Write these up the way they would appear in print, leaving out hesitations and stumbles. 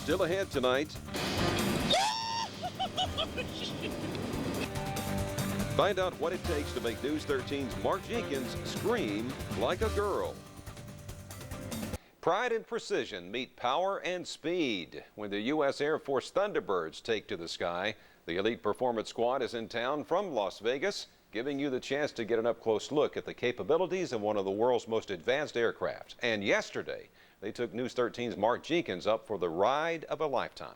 still ahead tonight. Find out what it takes to make News 13's Mark Jenkins scream like a girl. Pride and precision meet power and speed when the U.S. Air Force Thunderbirds take to the sky. The elite performance squad is in town from Las Vegas, giving you the chance to get an up-close look at the capabilities of one of the world's most advanced aircraft. And yesterday, they took News 13's Mark Jenkins up for the ride of a lifetime.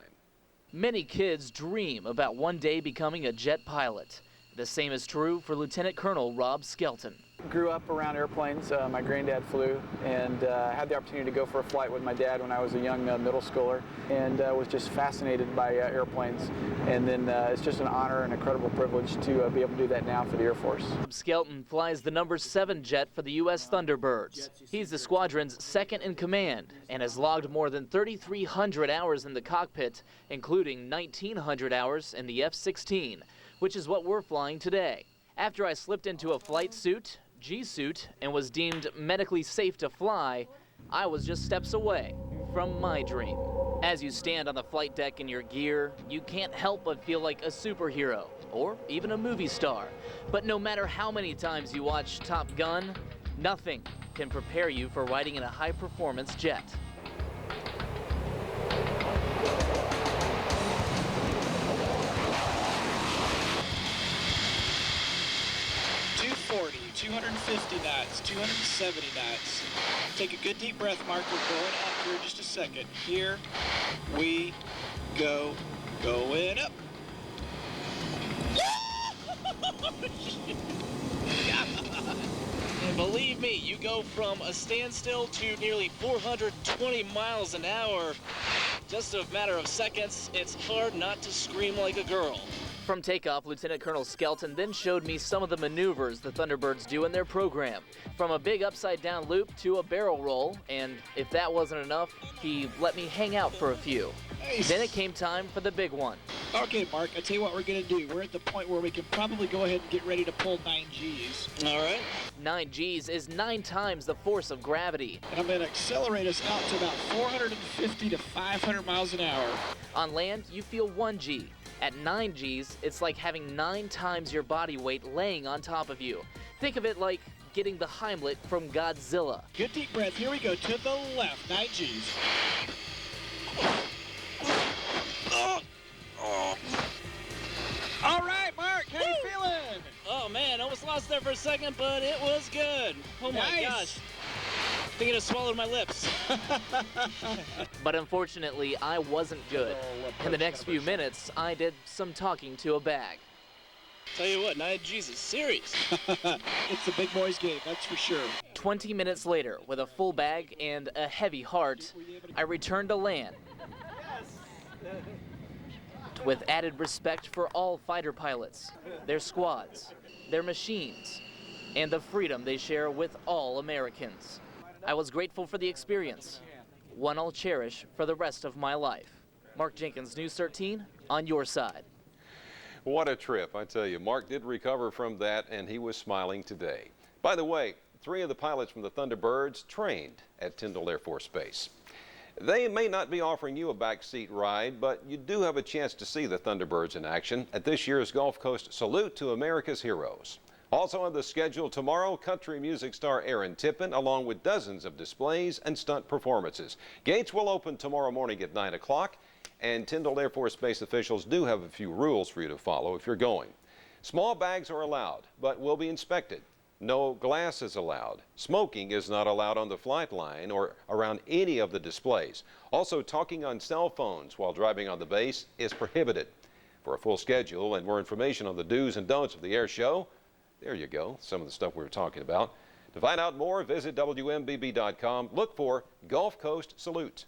Many kids dream about one day becoming a jet pilot. The same is true for Lieutenant Colonel Rob Skelton. Grew up around airplanes. My granddad flew, and had the opportunity to go for a flight with my dad when I was a young middle schooler, and was just fascinated by airplanes. And then it's just an honor and incredible privilege to be able to do that now for the Air Force. Skelton flies the number 7 jet for the U.S. Thunderbirds. He's the squadron's second in command and has logged more than 3,300 hours in the cockpit, including 1,900 hours in the F-16, which is what we're flying today. After I slipped into a flight suit, G-suit, and was deemed medically safe to fly, I was just steps away from my dream. As you stand on the flight deck in your gear, you can't help but feel like a superhero or even a movie star. But no matter how many times you watch Top Gun, nothing can prepare you for riding in a high-performance jet. 250 knots, 270 knots. Take a good deep breath, Mark. We're going up here in just a second. Here we go, going up. And believe me, you go from a standstill to nearly 420 miles an hour. Just a matter of seconds. It's hard not to scream like a girl. From takeoff, Lieutenant Colonel Skelton then showed me some of the maneuvers the Thunderbirds do in their program, from a big upside-down loop to a barrel roll, and if that wasn't enough, he let me hang out for a few. Nice. Then it came time for the big one. Okay, Mark, I tell you what we're going to do. We're at the point where we can probably go ahead and get ready to pull 9 Gs. All right. 9 Gs is 9 times the force of gravity. And I'm going to accelerate us out to about 450 to 500 miles an hour. On land, you feel 1 G. At 9 Gs, it's like having 9 times your body weight laying on top of you. Think of it like getting the Heimlich from Godzilla. Good deep breath. Here we go. To the left. 9 Gs. All right, Mark. How you feeling? Oh, man. Almost lost there for a second, but it was good. Oh, my Nice. gosh. Thinking I swallowed my lips. But unfortunately, I wasn't good. In the next few minutes, I did some talking to a bag. Tell you what, 9 Gs is serious. It's the big boys game, that's for sure. 20 minutes later, with a full bag and a heavy heart, I returned to land. With added respect for all fighter pilots, their squads, their machines, and the freedom they share with all Americans. I was grateful for the experience, one I'll cherish for the rest of my life. Mark Jenkins, News 13, on your side. What a trip, I tell you. Mark did recover from that, and he was smiling today. By the way, 3 of the pilots from the Thunderbirds trained at Tyndall Air Force Base. They may not be offering you a backseat ride, but you do have a chance to see the Thunderbirds in action at this year's Gulf Coast Salute to America's Heroes. Also on the schedule tomorrow, country music star Aaron Tippin, along with dozens of displays and stunt performances. Gates will open tomorrow morning at 9 o'clock, and Tyndall Air Force Base officials do have a few rules for you to follow if you're going. Small bags are allowed, but will be inspected. No glass is allowed. Smoking is not allowed on the flight line or around any of the displays. Also, talking on cell phones while driving on the base is prohibited. For a full schedule and more information on the do's and don'ts of the air show, there you go, some of the stuff we were talking about. To find out more, visit WMBB.com. Look for Gulf Coast Salute.